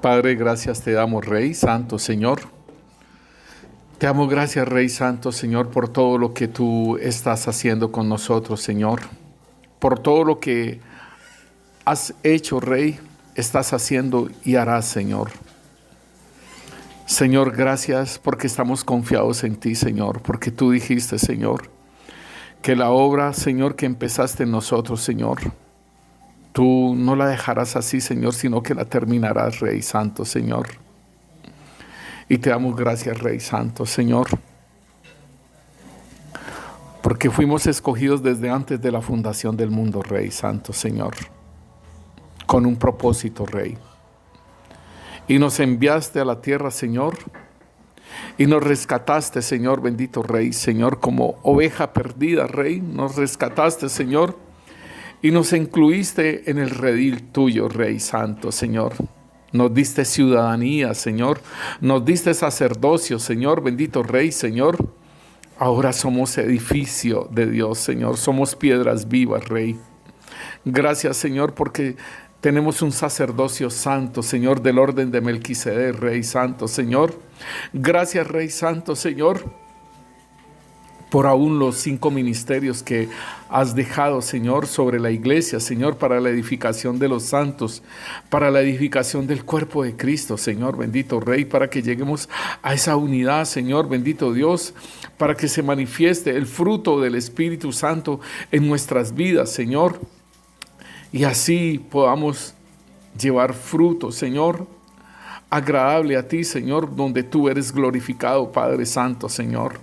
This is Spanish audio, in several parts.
Padre, gracias te damos, Rey Santo, Señor. Te damos gracias, Rey Santo, Señor, por todo lo que tú estás haciendo con nosotros, Señor. Por todo lo que has hecho, Rey, estás haciendo y harás, Señor. Señor, gracias porque estamos confiados en ti, Señor, porque tú dijiste, Señor, que la obra, Señor, que empezaste en nosotros, Señor, tú no la dejarás así, Señor, sino que la terminarás, Rey Santo, Señor. Y te damos gracias, Rey Santo, Señor, porque fuimos escogidos desde antes de la fundación del mundo, Rey Santo, Señor, con un propósito, Rey. Y nos enviaste a la tierra, Señor, y nos rescataste, Señor, bendito Rey, Señor, como oveja perdida, Rey. Nos rescataste, Señor, y nos incluiste en el redil tuyo, Rey Santo, Señor. Nos diste ciudadanía, Señor. Nos diste sacerdocio, Señor, bendito Rey, Señor. Ahora somos edificio de Dios, Señor. Somos piedras vivas, Rey. Gracias, Señor, porque tenemos un sacerdocio santo, Señor, del orden de Melquisedec, Rey Santo, Señor. Gracias, Rey Santo, Señor, por aún los 5 ministerios que has dejado, Señor, sobre la iglesia, Señor, para la edificación de los santos, para la edificación del cuerpo de Cristo, Señor, bendito Rey, para que lleguemos a esa unidad, Señor, bendito Dios, para que se manifieste el fruto del Espíritu Santo en nuestras vidas, Señor. Y así podamos llevar fruto, Señor, agradable a ti, Señor, donde tú eres glorificado, Padre Santo, Señor.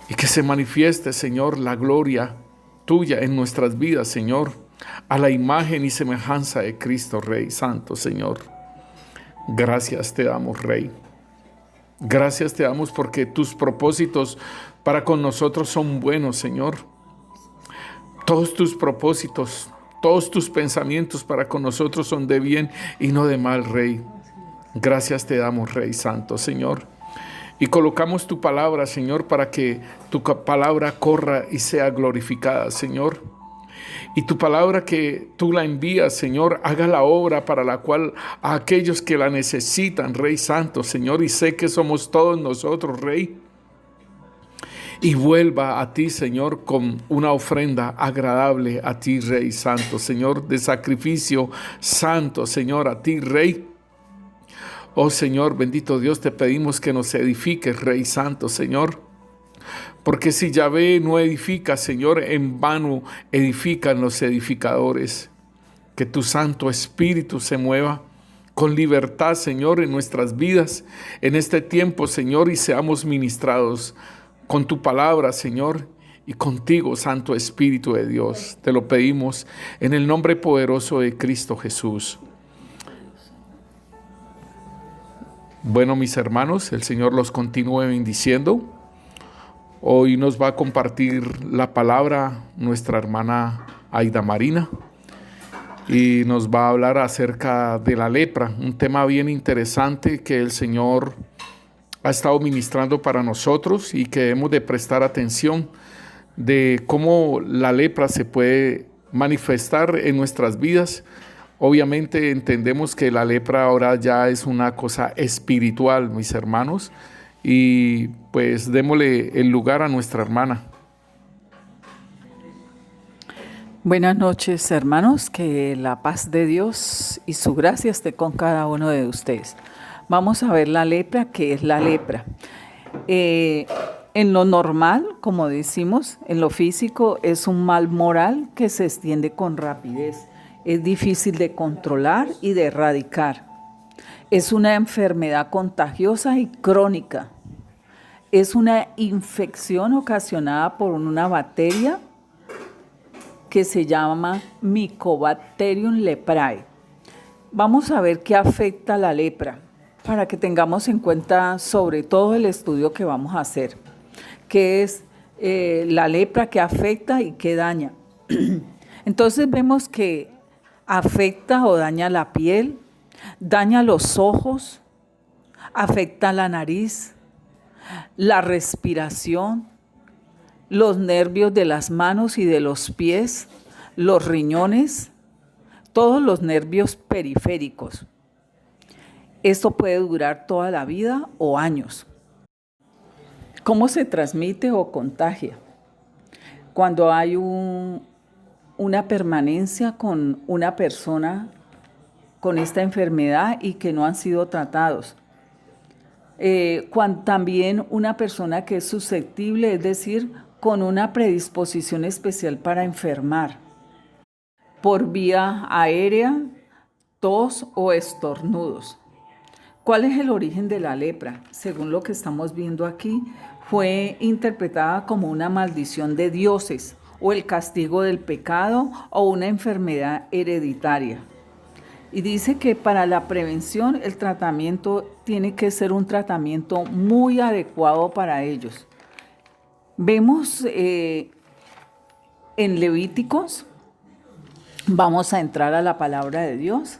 Y que se manifieste, Señor, la gloria tuya en nuestras vidas, Señor, a la imagen y semejanza de Cristo, Rey Santo, Señor. Gracias te damos, Rey. Gracias te damos porque tus propósitos para con nosotros son buenos, Señor. Todos tus propósitos, todos tus pensamientos para con nosotros son de bien y no de mal, Rey. Gracias te damos, Rey Santo, Señor. Y colocamos tu palabra, Señor, para que tu palabra corra y sea glorificada, Señor. Y tu palabra que tú la envías, Señor, haga la obra para la cual a aquellos que la necesitan, Rey Santo, Señor, y sé que somos todos nosotros, Rey. Y vuelva a ti, Señor, con una ofrenda agradable a ti, Rey Santo, Señor, de sacrificio santo, Señor, a ti, Rey. Oh, Señor, bendito Dios, te pedimos que nos edifiques, Rey Santo, Señor. Porque si Yahvé no edifica, Señor, en vano edifican los edificadores. Que tu Santo Espíritu se mueva con libertad, Señor, en nuestras vidas, en este tiempo, Señor, y seamos ministrados con tu palabra, Señor, y contigo, Santo Espíritu de Dios. Te lo pedimos en el nombre poderoso de Cristo Jesús. Bueno, mis hermanos, el Señor los continúe bendiciendo. Hoy nos va a compartir la palabra nuestra hermana Aida Marina y nos va a hablar acerca de la lepra, un tema bien interesante que el Señor ha estado ministrando para nosotros y que debemos de prestar atención de cómo la lepra se puede manifestar en nuestras vidas. Obviamente entendemos que la lepra ahora ya es una cosa espiritual, mis hermanos, y pues démosle el lugar a nuestra hermana. Buenas noches, hermanos, que la paz de Dios y su gracia esté con cada uno de ustedes. Vamos a ver la lepra, ¿qué es la lepra? En lo normal, como decimos, en lo físico, es un mal moral que se extiende con rapidez. Es difícil de controlar y de erradicar. Es una enfermedad contagiosa y crónica. Es una infección ocasionada por una bacteria que se llama Mycobacterium leprae. Vamos a ver qué afecta la lepra para que tengamos en cuenta sobre todo el estudio que vamos a hacer, qué es la lepra, qué afecta y qué daña. Entonces vemos que afecta o daña la piel, daña los ojos, afecta la nariz, la respiración, los nervios de las manos y de los pies, los riñones, todos los nervios periféricos. Esto puede durar toda la vida o años. ¿Cómo se transmite o contagia? Cuando hay una permanencia con una persona con esta enfermedad y que no han sido tratados. También una persona que es susceptible, es decir, con una predisposición especial para enfermar, por vía aérea, tos o estornudos. ¿Cuál es el origen de la lepra? Según lo que estamos viendo aquí, fue interpretada como una maldición de dioses o el castigo del pecado o una enfermedad hereditaria. Y dice que para la prevención el tratamiento tiene que ser un tratamiento muy adecuado para ellos. Vemos en Levíticos, vamos a entrar a la palabra de Dios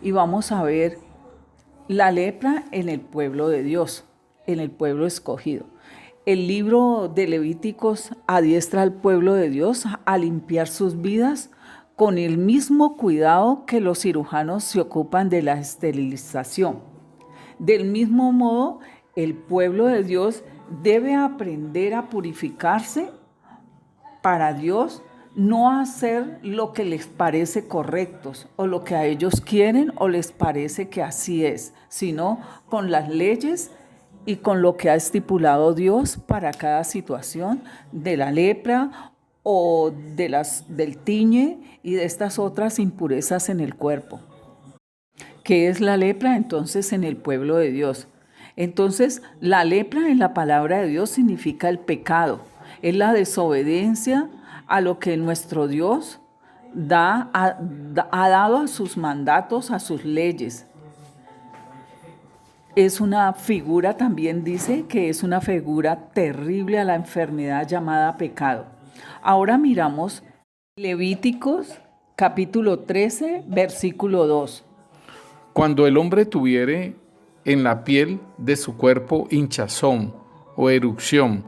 y vamos a ver la lepra en el pueblo de Dios, en el pueblo escogido. El libro de Levíticos adiestra al pueblo de Dios a limpiar sus vidas con el mismo cuidado que los cirujanos se ocupan de la esterilización. Del mismo modo, el pueblo de Dios debe aprender a purificarse para Dios, no hacer lo que les parece correcto o lo que a ellos quieren o les parece que así es, sino con las leyes y con lo que ha estipulado Dios para cada situación de la lepra o del tiñe y de estas otras impurezas en el cuerpo. ¿Qué es la lepra entonces en el pueblo de Dios? Entonces, la lepra en la palabra de Dios significa el pecado, es la desobediencia a lo que nuestro Dios ha dado a sus mandatos, a sus leyes. Es una figura, también dice que es una figura terrible a la enfermedad llamada pecado. Ahora miramos Levíticos capítulo 13, versículo 2. Cuando el hombre tuviere en la piel de su cuerpo hinchazón o erupción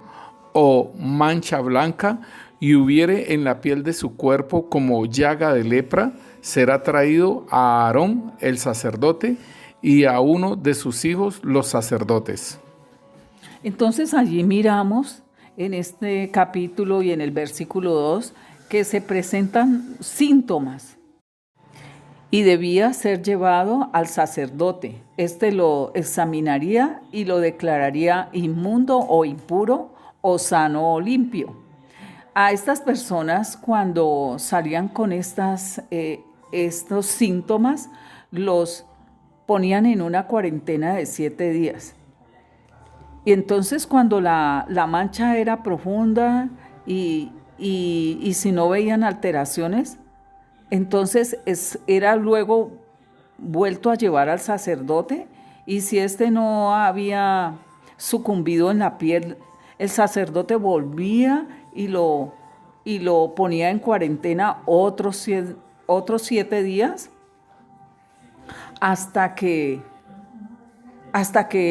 o mancha blanca y hubiere en la piel de su cuerpo como llaga de lepra, será traído a Aarón el sacerdote y a uno de sus hijos los sacerdotes. Entonces allí miramos en este capítulo y en el versículo 2 que se presentan síntomas y debía ser llevado al sacerdote. Este lo examinaría y lo declararía inmundo o impuro o sano o limpio. A estas personas, cuando salían con estos síntomas, los ponían en una cuarentena de 7 días. Y entonces cuando la mancha era profunda y si no veían alteraciones, entonces era luego vuelto a llevar al sacerdote, y si éste no había sucumbido en la piel, el sacerdote volvía y lo ponía en cuarentena otros 7 días hasta que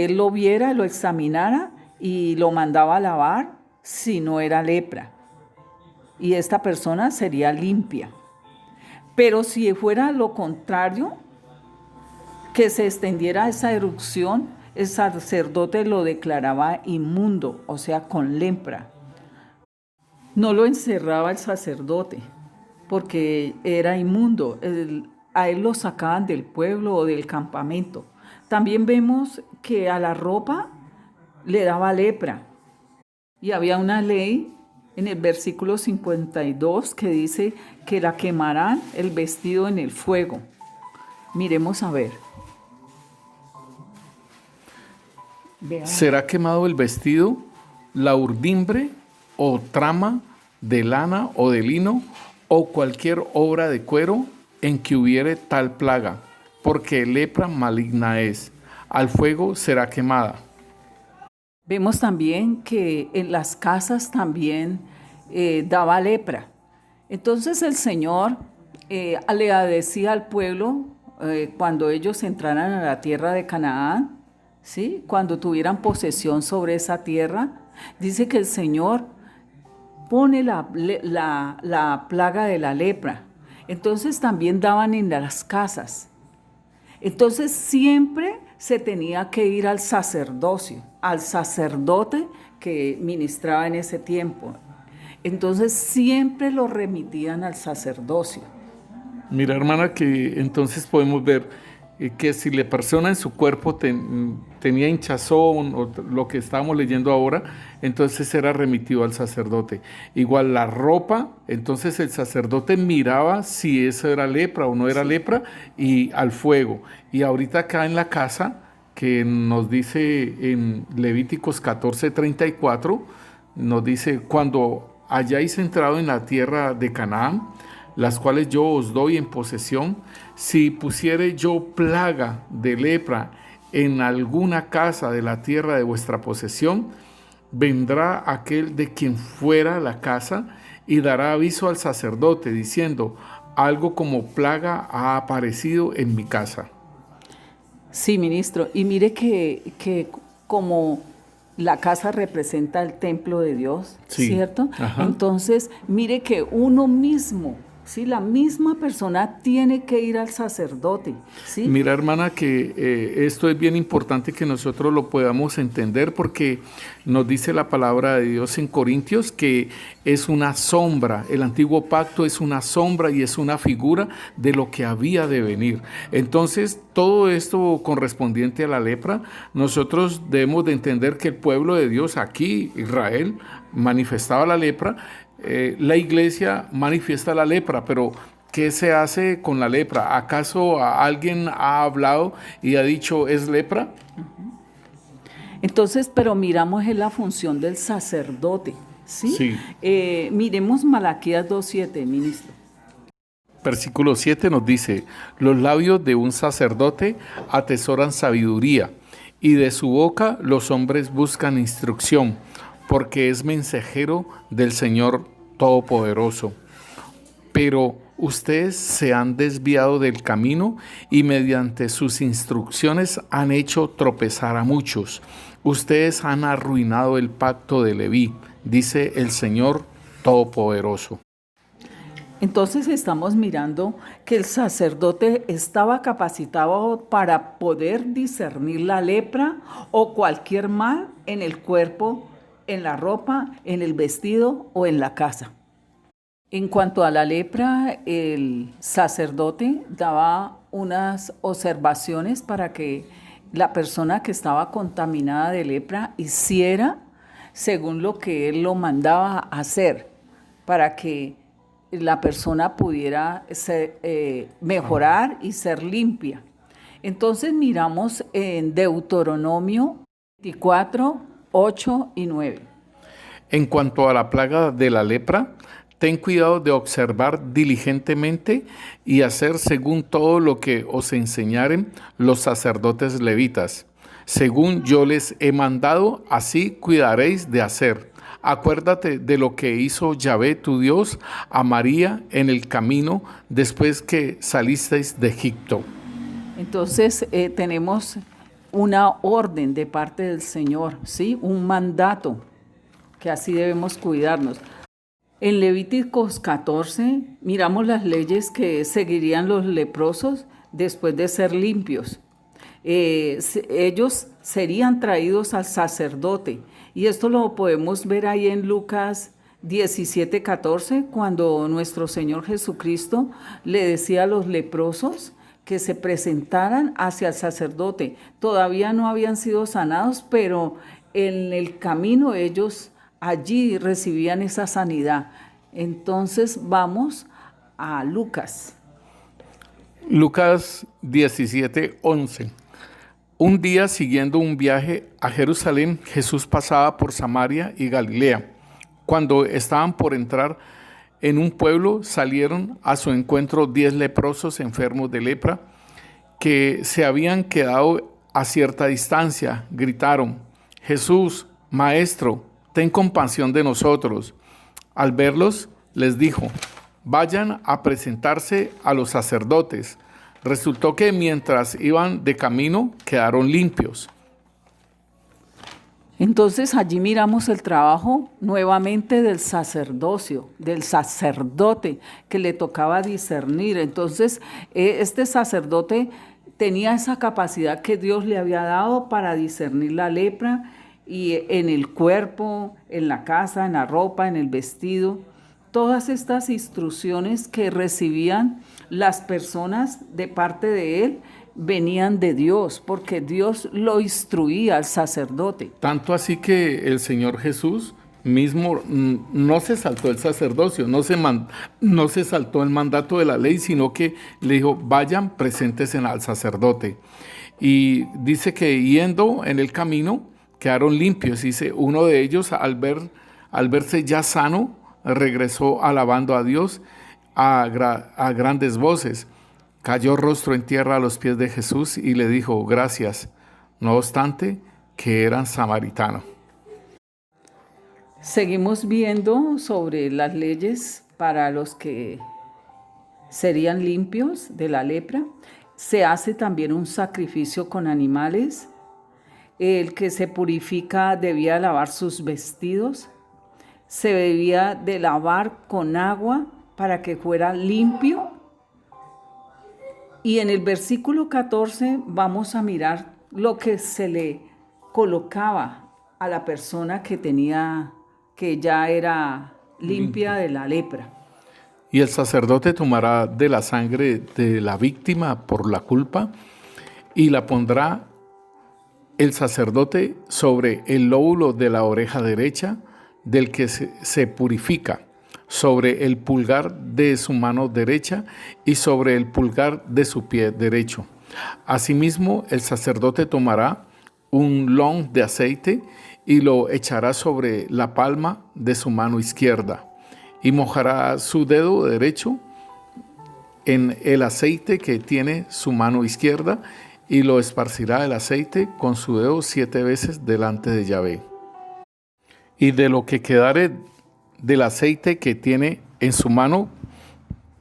él lo viera, lo examinara y lo mandaba a lavar si no era lepra. Y esta persona sería limpia. Pero si fuera lo contrario, que se extendiera esa erupción, el sacerdote lo declaraba inmundo, o sea, con lepra. No lo encerraba el sacerdote, porque era inmundo. A él lo sacaban del pueblo o del campamento. También vemos que a la ropa le daba lepra. Y había una ley en el versículo 52 que dice que la quemarán el vestido en el fuego. Miremos a ver. Vean. ¿Será quemado el vestido, la urdimbre o trama de lana o de lino o cualquier obra de cuero en que hubiere tal plaga? Porque lepra maligna es, al fuego será quemada. Vemos también que en las casas también daba lepra. Entonces el Señor le decía al pueblo, cuando ellos entraran a la tierra de Canaán, ¿sí? Cuando tuvieran posesión sobre esa tierra, dice que el Señor pone la plaga de la lepra. Entonces también daban en las casas. Entonces siempre se tenía que ir al sacerdocio, al sacerdote que ministraba en ese tiempo. Entonces siempre lo remitían al sacerdocio. Mira, hermana, que entonces podemos ver que si la persona en su cuerpo tenía hinchazón o lo que estábamos leyendo ahora, entonces era remitido al sacerdote. Igual la ropa, entonces el sacerdote miraba si eso era lepra o no era lepra y al fuego. Y ahorita acá en la casa, que nos dice en Levíticos 14:34, nos dice, cuando hayáis entrado en la tierra de Canaán, las cuales yo os doy en posesión, si pusiere yo plaga de lepra en alguna casa de la tierra de vuestra posesión, vendrá aquel de quien fuera la casa y dará aviso al sacerdote, diciendo, algo como plaga ha aparecido en mi casa. Sí, ministro, y mire que como la casa representa el templo de Dios, Sí. ¿cierto? Ajá. Entonces, mire que uno mismo, ¿sí? La misma persona tiene que ir al sacerdote, ¿sí? Mira, hermana, que esto es bien importante que nosotros lo podamos entender porque nos dice la palabra de Dios en Corintios que es una sombra, el antiguo pacto es una sombra y es una figura de lo que había de venir. Entonces, todo esto correspondiente a la lepra, nosotros debemos de entender que el pueblo de Dios aquí, Israel, manifestaba la lepra. La iglesia manifiesta la lepra, pero ¿qué se hace con la lepra? ¿Acaso alguien ha hablado y ha dicho es lepra? Entonces, pero miramos en la función del sacerdote, ¿sí? Sí. Miremos Malaquías 2:7, ministro. Versículo 7 nos dice, los labios de un sacerdote atesoran sabiduría, y de su boca los hombres buscan instrucción, porque es mensajero del Señor Todopoderoso. Pero ustedes se han desviado del camino y mediante sus instrucciones han hecho tropezar a muchos. Ustedes han arruinado el pacto de Leví, dice el Señor Todopoderoso. Entonces estamos mirando que el sacerdote estaba capacitado para poder discernir la lepra o cualquier mal en el cuerpo, en la ropa, en el vestido o en la casa. En cuanto a la lepra, el sacerdote daba unas observaciones para que la persona que estaba contaminada de lepra hiciera según lo que él lo mandaba hacer, para que la persona pudiera mejorar y ser limpia. Entonces miramos en Deuteronomio 24, 8 y 9. En cuanto a la plaga de la lepra, ten cuidado de observar diligentemente y hacer según todo lo que os enseñaren los sacerdotes levitas. Según yo les he mandado, así cuidaréis de hacer. Acuérdate de lo que hizo Yahvé tu Dios a María en el camino después que salisteis de Egipto. Entonces tenemos una orden de parte del Señor, ¿sí? Un mandato, que así debemos cuidarnos. En Levíticos 14 miramos las leyes que seguirían los leprosos después de ser limpios. Ellos serían traídos al sacerdote. Y esto lo podemos ver ahí en Lucas 17:14, cuando nuestro Señor Jesucristo le decía a los leprosos que se presentaran hacia el sacerdote. Todavía no habían sido sanados, pero en el camino ellos allí recibían esa sanidad. Entonces vamos a Lucas. Lucas 17:11. Un día, siguiendo un viaje a Jerusalén, Jesús pasaba por Samaria y Galilea. Cuando estaban por entrar en un pueblo, salieron a su encuentro 10 leprosos enfermos de lepra que se habían quedado a cierta distancia. Gritaron, Jesús, Maestro, ten compasión de nosotros. Al verlos, les dijo, vayan a presentarse a los sacerdotes. Resultó que mientras iban de camino, quedaron limpios. Entonces allí miramos el trabajo nuevamente del sacerdocio, del sacerdote que le tocaba discernir. Entonces este sacerdote tenía esa capacidad que Dios le había dado para discernir la lepra y en el cuerpo, en la casa, en la ropa, en el vestido. Todas estas instrucciones que recibían las personas de parte de él venían de Dios, porque Dios lo instruía al sacerdote. Tanto así que el Señor Jesús mismo no se saltó el sacerdocio, no se saltó el mandato de la ley, sino que le dijo, vayan, preséntense al sacerdote. Y dice que yendo en el camino, quedaron limpios. Dice, uno de ellos, al verse ya sano, regresó alabando a Dios a grandes voces. Cayó rostro en tierra a los pies de Jesús y le dijo, gracias, no obstante que eran samaritanos. Seguimos viendo sobre las leyes para los que serían limpios de la lepra. Se hace también un sacrificio con animales. El que se purifica debía lavar sus vestidos. Se debía de lavar con agua para que fuera limpio. Y en el versículo 14 vamos a mirar lo que se le colocaba a la persona que ya era limpia de la lepra. Y el sacerdote tomará de la sangre de la víctima por la culpa y la pondrá el sacerdote sobre el lóbulo de la oreja derecha del que se purifica, sobre el pulgar de su mano derecha y sobre el pulgar de su pie derecho. Asimismo, el sacerdote tomará un long de aceite y lo echará sobre la palma de su mano izquierda y mojará su dedo derecho en el aceite que tiene su mano izquierda y lo esparcirá el aceite con su dedo 7 veces delante de Yahvé. Y de lo que quedare del aceite que tiene en su mano,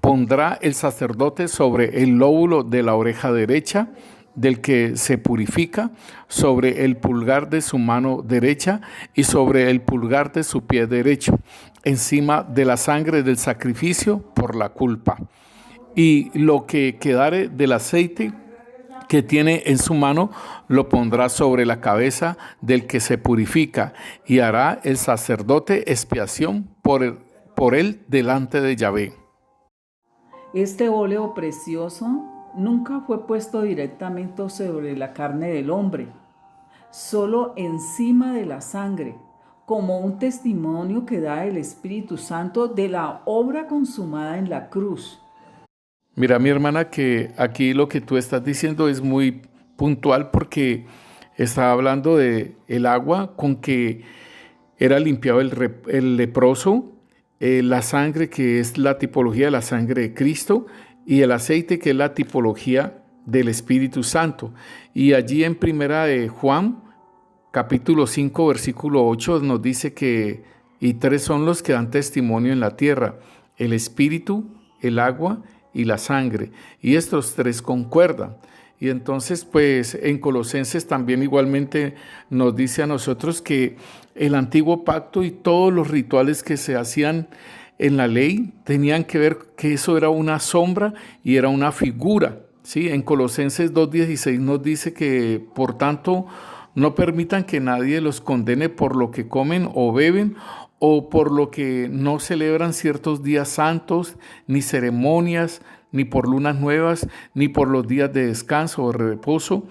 pondrá el sacerdote sobre el lóbulo de la oreja derecha del que se purifica, sobre el pulgar de su mano derecha y sobre el pulgar de su pie derecho, encima de la sangre del sacrificio por la culpa. Y lo que quedare del aceite que tiene en su mano, lo pondrá sobre la cabeza del que se purifica, y hará el sacerdote expiación por él delante de Yahvé. Este óleo precioso nunca fue puesto directamente sobre la carne del hombre, solo encima de la sangre, como un testimonio que da el Espíritu Santo de la obra consumada en la cruz. Mira, mi hermana, que aquí lo que tú estás diciendo es muy puntual porque está hablando de el agua con que era limpiado el leproso, la sangre que es la tipología de la sangre de Cristo y el aceite que es la tipología del Espíritu Santo. Y allí en primera de Juan, capítulo 5, versículo 8, nos dice que y 3 son los que dan testimonio en la tierra, el Espíritu, el agua y la sangre, y estos 3 concuerdan. Y entonces pues en Colosenses también igualmente nos dice a nosotros que el antiguo pacto y todos los rituales que se hacían en la ley tenían que ver que eso era una sombra y era una figura, ¿sí? En Colosenses 2:16 nos dice que por tanto no permitan que nadie los condene por lo que comen o beben o por lo que no celebran ciertos días santos, ni ceremonias, ni por lunas nuevas, ni por los días de descanso o reposo,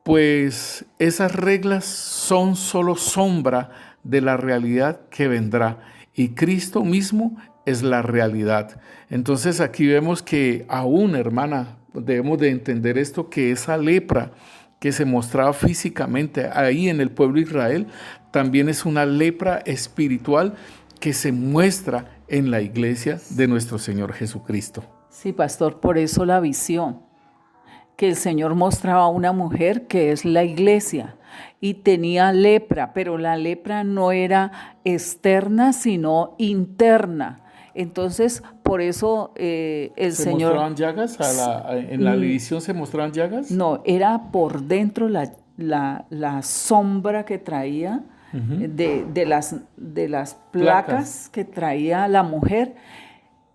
pues esas reglas son solo sombra de la realidad que vendrá, y Cristo mismo es la realidad. Entonces aquí vemos que aún, hermana, debemos de entender esto, que esa lepra que se mostraba físicamente ahí en el pueblo de Israel, también es una lepra espiritual que se muestra en la iglesia de nuestro Señor Jesucristo. Sí, pastor, por eso la visión, que el Señor mostraba a una mujer que es la iglesia y tenía lepra, pero la lepra no era externa, sino interna. Entonces, por eso el ¿Se Señor... mostraban llagas? ¿En la visión se mostraban llagas? No, era por dentro la sombra que traía de las placas que traía la mujer.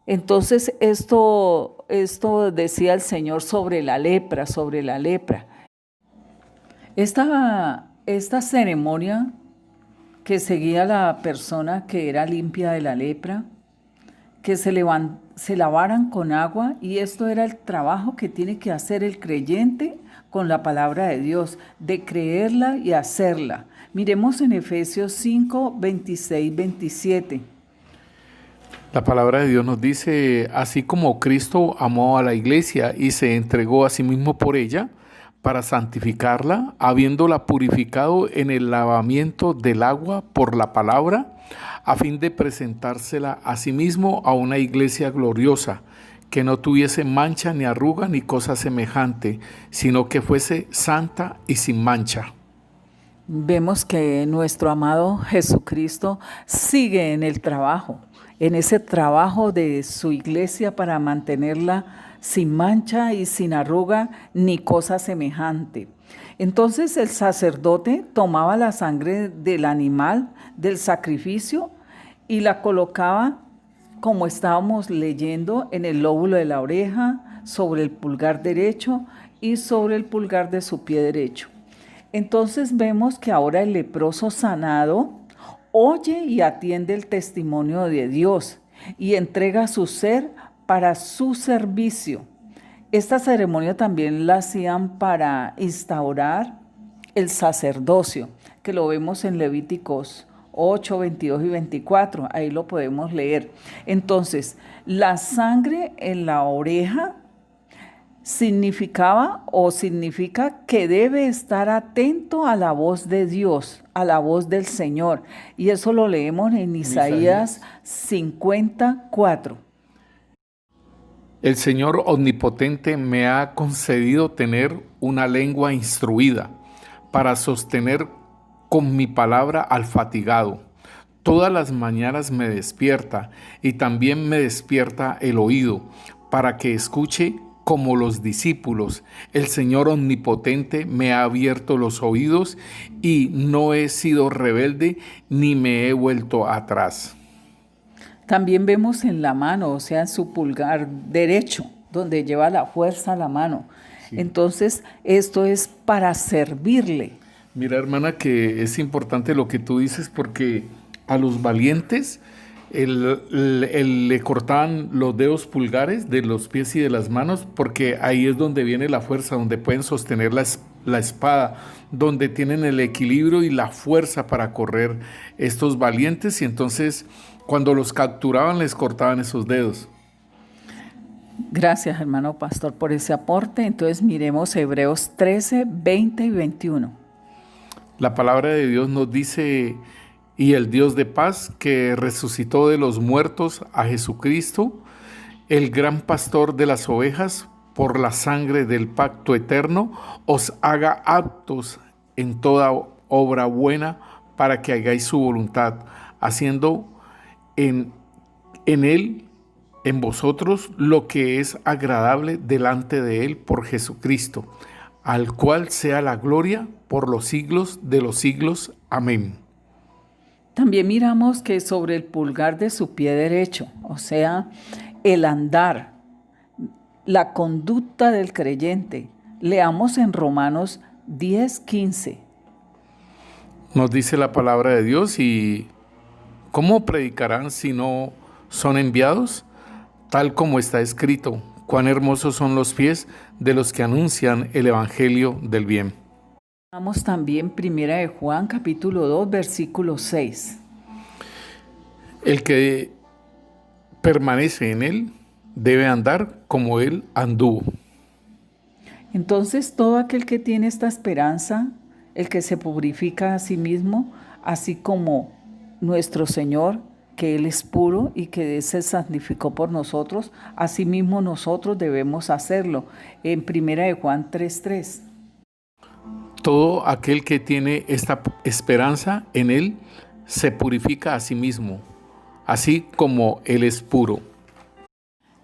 Entonces esto esto decía el Señor sobre la lepra, sobre la lepra. Esta ceremonia que seguía la persona que era limpia de la lepra, que se lavaran con agua, y esto era el trabajo que tiene que hacer el creyente con la palabra de Dios, de creerla y hacerla. Miremos en Efesios 5, 26, 27. La palabra de Dios nos dice, así como Cristo amó a la iglesia y se entregó a sí mismo por ella, para santificarla, habiéndola purificado en el lavamiento del agua por la palabra, a fin de presentársela a sí mismo a una iglesia gloriosa, que no tuviese mancha ni arruga ni cosa semejante, sino que fuese santa y sin mancha. Vemos que nuestro amado Jesucristo sigue en el trabajo, en ese trabajo de su iglesia para mantenerla sin mancha y sin arruga ni cosa semejante. Entonces el sacerdote tomaba la sangre del animal, del sacrificio, y la colocaba, como estábamos leyendo, en el lóbulo de la oreja, sobre el pulgar derecho y sobre el pulgar de su pie derecho. Entonces vemos que ahora el leproso sanado oye y atiende el testimonio de Dios y entrega su ser para su servicio. Esta ceremonia también la hacían para instaurar el sacerdocio, que lo vemos en Levíticos 8, 22 y 24, ahí lo podemos leer. Entonces, la sangre en la oreja significa que debe estar atento a la voz de Dios, a la voz del Señor. Y eso lo leemos en Isaías 54. El Señor omnipotente me ha concedido tener una lengua instruida para sostener con mi palabra al fatigado. Todas las mañanas me despierta y también me despierta el oído para que escuche como los discípulos. El Señor omnipotente me ha abierto los oídos y no he sido rebelde ni me he vuelto atrás. También vemos en la mano, o sea, en su pulgar derecho, donde lleva la fuerza a la mano. Sí. Entonces, esto es para servirle. Mira, hermana, que es importante lo que tú dices, porque a los valientes le cortaban los dedos pulgares de los pies y de las manos, porque ahí es donde viene la fuerza, donde pueden sostener la espada, donde tienen el equilibrio y la fuerza para correr estos valientes, y entonces cuando los capturaban les cortaban esos dedos. Gracias, hermano pastor, por ese aporte. Entonces miremos Hebreos 13, 20 y 21. La palabra de Dios nos dice: y el Dios de paz, que resucitó de los muertos a Jesucristo, el gran pastor de las ovejas, por la sangre del pacto eterno, os haga aptos en toda obra buena, para que hagáis su voluntad, haciendo en él, en vosotros, lo que es agradable delante de él por Jesucristo, al cual sea la gloria por los siglos de los siglos. Amén. También miramos que sobre el pulgar de su pie derecho, o sea, el andar, la conducta del creyente. Leamos en Romanos 10, 15. Nos dice la palabra de Dios: y ¿cómo predicarán si no son enviados? Tal como está escrito: cuán hermosos son los pies de los que anuncian el evangelio del bien. Vamos también Primera de Juan, capítulo 2, versículo 6. El que permanece en él debe andar como él anduvo. Entonces, todo aquel que tiene esta esperanza, el que se purifica a sí mismo, así como nuestro Señor, que Él es puro y que se santificó por nosotros, asimismo nosotros debemos hacerlo. En Primera de Juan 3:3. Todo aquel que tiene esta esperanza en Él se purifica a sí mismo, así como Él es puro.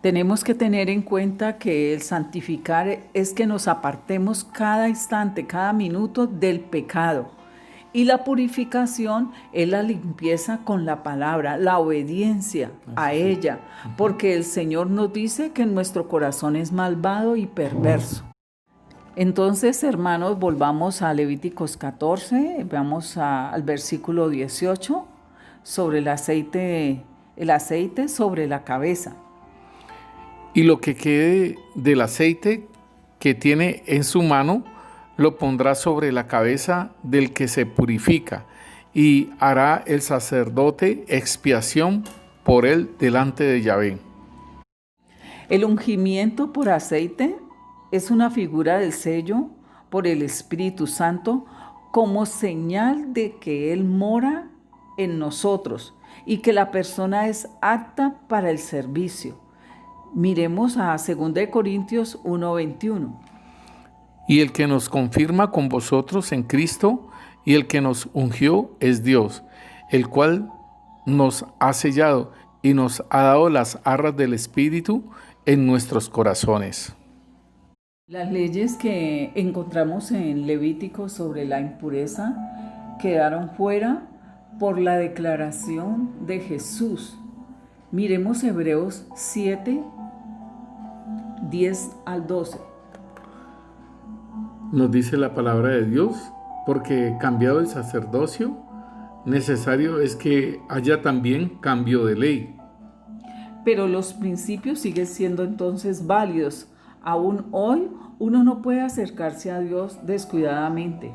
Tenemos que tener en cuenta que el santificar es que nos apartemos cada instante, cada minuto del pecado. Y la purificación es la limpieza con la palabra, la obediencia a ella, porque el Señor nos dice que nuestro corazón es malvado y perverso. Entonces, hermanos, volvamos a Levíticos 14, vamos al versículo 18, sobre el aceite sobre la cabeza. Y lo que quede del aceite que tiene en su mano, lo pondrá sobre la cabeza del que se purifica, y hará el sacerdote expiación por él delante de Yahvé. El ungimiento por aceite es una figura del sello por el Espíritu Santo como señal de que Él mora en nosotros y que la persona es apta para el servicio. Miremos a 2 Corintios 1:21. Y el que nos confirma con vosotros en Cristo y el que nos ungió es Dios, el cual nos ha sellado y nos ha dado las arras del Espíritu en nuestros corazones. Las leyes que encontramos en Levítico sobre la impureza quedaron fuera por la declaración de Jesús. Miremos Hebreos 7, 10 al 12. Nos dice la palabra de Dios, porque cambiado el sacerdocio, necesario es que haya también cambio de ley. Pero los principios siguen siendo entonces válidos. Aún hoy uno no puede acercarse a Dios descuidadamente.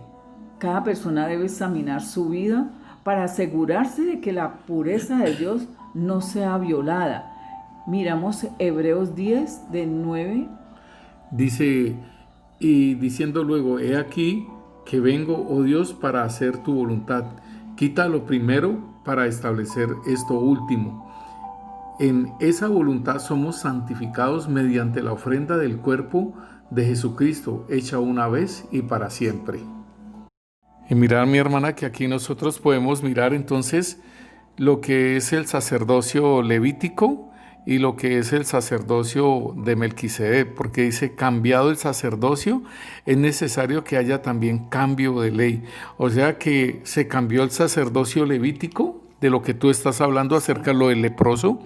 Cada persona debe examinar su vida para asegurarse de que la pureza de Dios no sea violada. Miramos Hebreos 10, de 9. Dice, y diciendo luego, he aquí que vengo, oh Dios, para hacer tu voluntad. Quita lo primero para establecer esto último. En esa voluntad somos santificados mediante la ofrenda del cuerpo de Jesucristo, hecha una vez y para siempre. Y mirar, mi hermana, que aquí nosotros podemos mirar entonces lo que es el sacerdocio levítico y lo que es el sacerdocio de Melquisedec, porque dice, cambiado el sacerdocio, es necesario que haya también cambio de ley. O sea que se cambió el sacerdocio levítico, de lo que tú estás hablando acerca de lo del leproso,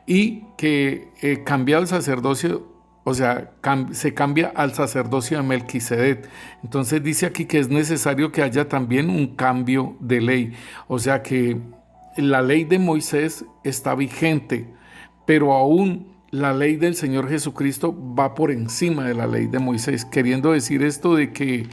y que cambiado el sacerdocio, o sea, se cambia al sacerdocio de Melquisedec. Entonces dice aquí que es necesario que haya también un cambio de ley. O sea que la ley de Moisés está vigente, pero aún la ley del Señor Jesucristo va por encima de la ley de Moisés, queriendo decir esto de que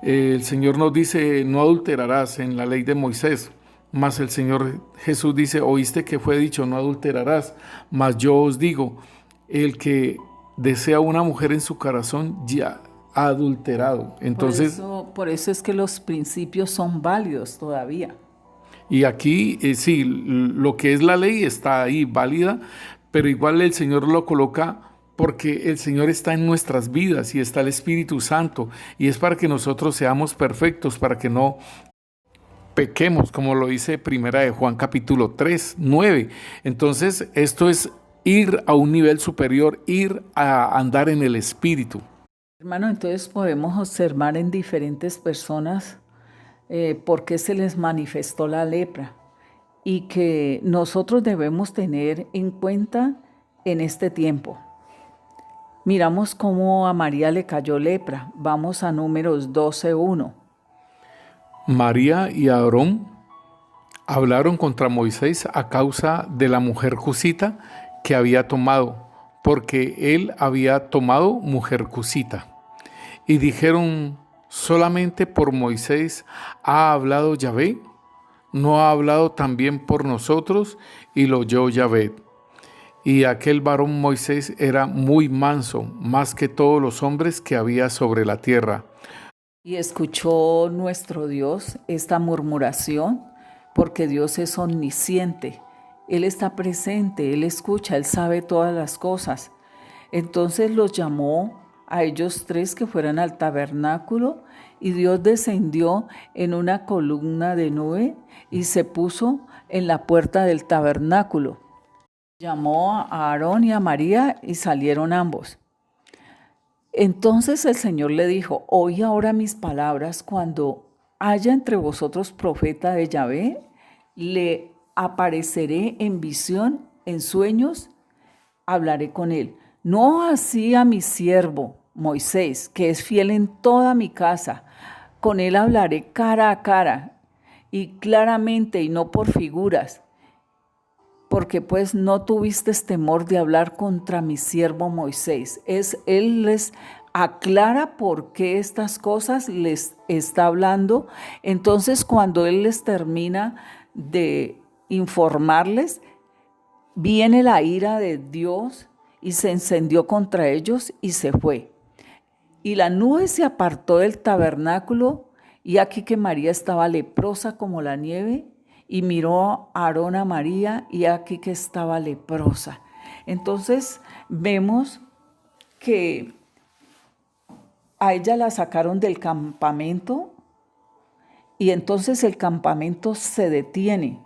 el Señor nos dice, no adulterarás en la ley de Moisés, mas el Señor Jesús dice, oíste que fue dicho, no adulterarás, mas yo os digo, el que desea una mujer en su corazón ya ha adulterado. Entonces, por eso es que los principios son válidos todavía. Y aquí sí, lo que es la ley está ahí válida, pero igual el Señor lo coloca porque el Señor está en nuestras vidas y está el Espíritu Santo, y es para que nosotros seamos perfectos, para que no pequemos, como lo dice Primera de Juan capítulo 3, 9. Entonces esto es ir a un nivel superior, ir a andar en el Espíritu. Hermano, entonces podemos observar en diferentes personas por qué se les manifestó la lepra y que nosotros debemos tener en cuenta en este tiempo. Miramos cómo a María le cayó lepra. Vamos a Números 12:1. María y Aarón hablaron contra Moisés a causa de la mujer cusita que había tomado, porque él había tomado mujer cusita. Y dijeron, ¿solamente por Moisés ha hablado Yahvé? ¿No ha hablado también por nosotros? Y lo oyó Yahvé. Y aquel varón Moisés era muy manso, más que todos los hombres que había sobre la tierra. Y escuchó nuestro Dios esta murmuración, porque Dios es omnisciente. Él está presente, Él escucha, Él sabe todas las cosas. Entonces los llamó a ellos tres que fueran al tabernáculo, y Dios descendió en una columna de nube y se puso en la puerta del tabernáculo. Llamó a Aarón y a María y salieron ambos. Entonces el Señor le dijo, oí ahora mis palabras cuando haya entre vosotros profeta de Yahvé, le apareceré en visión, en sueños, hablaré con él. No así a mi siervo Moisés, que es fiel en toda mi casa. Con él hablaré cara a cara y claramente y no por figuras, porque pues no tuviste temor de hablar contra mi siervo Moisés. Él les aclara por qué estas cosas les está hablando. Entonces, cuando él les termina de informarles, viene la ira de Dios y se encendió contra ellos y se fue. Y la nube se apartó del tabernáculo, y aquí que María estaba leprosa como la nieve, y miró a Aarón a María, y aquí que estaba leprosa. Entonces vemos que a ella la sacaron del campamento, y entonces el campamento se detiene,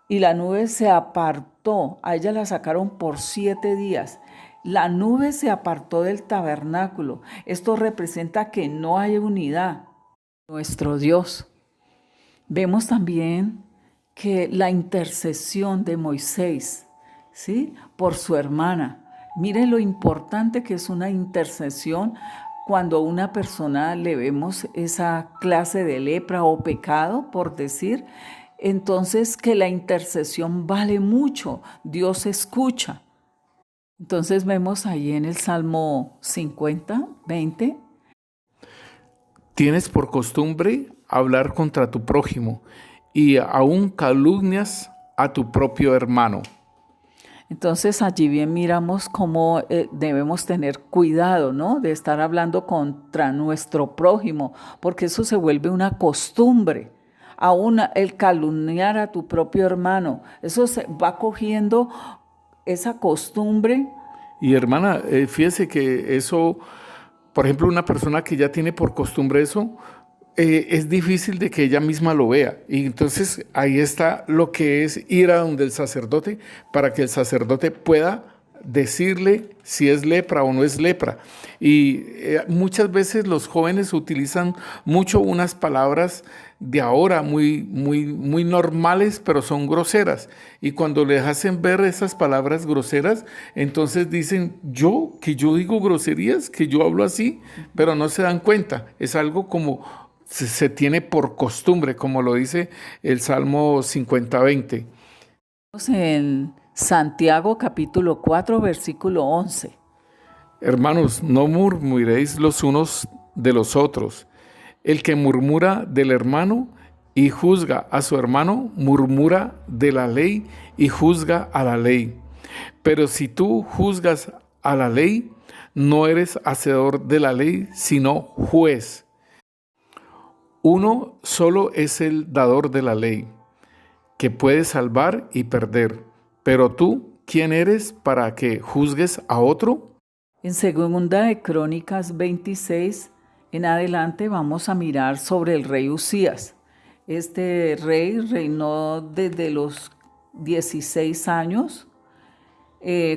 y la nube se apartó. A ella la sacaron por 7 días. La nube se apartó del tabernáculo. Esto representa que no hay unidad. Nuestro Dios. Vemos también que la intercesión de Moisés, ¿sí?, por su hermana. Miren lo importante que es una intercesión cuando a una persona le vemos esa clase de lepra o pecado, por decir. Entonces, que la intercesión vale mucho. Dios escucha. Entonces vemos ahí en el Salmo 50, 20. Tienes por costumbre hablar contra tu prójimo y aún calumnias a tu propio hermano. Entonces allí bien miramos cómo debemos tener cuidado, ¿no?, de estar hablando contra nuestro prójimo, porque eso se vuelve una costumbre. Aún el calumniar a tu propio hermano, eso se va cogiendo esa costumbre. Y hermana, fíjese que eso, por ejemplo, una persona que ya tiene por costumbre eso, es difícil de que ella misma lo vea. Y entonces ahí está lo que es ir a donde el sacerdote, para que el sacerdote pueda decirle si es lepra o no es lepra. Y muchas veces los jóvenes utilizan mucho unas palabras de ahora muy normales, pero son groseras. Y cuando les hacen ver esas palabras groseras, entonces dicen que yo digo groserías, que yo hablo así, pero no se dan cuenta. Es algo como se tiene por costumbre, como lo dice el Salmo 50:20. En Santiago capítulo 4, versículo 11. Hermanos, no murmuréis los unos de los otros. El que murmura del hermano y juzga a su hermano, murmura de la ley y juzga a la ley. Pero si tú juzgas a la ley, no eres hacedor de la ley, sino juez. Uno solo es el dador de la ley, que puede salvar y perder. Pero tú, ¿quién eres para que juzgues a otro? En Segunda de Crónicas 26, en adelante, vamos a mirar sobre el rey Usías. Este rey reinó desde los 16 años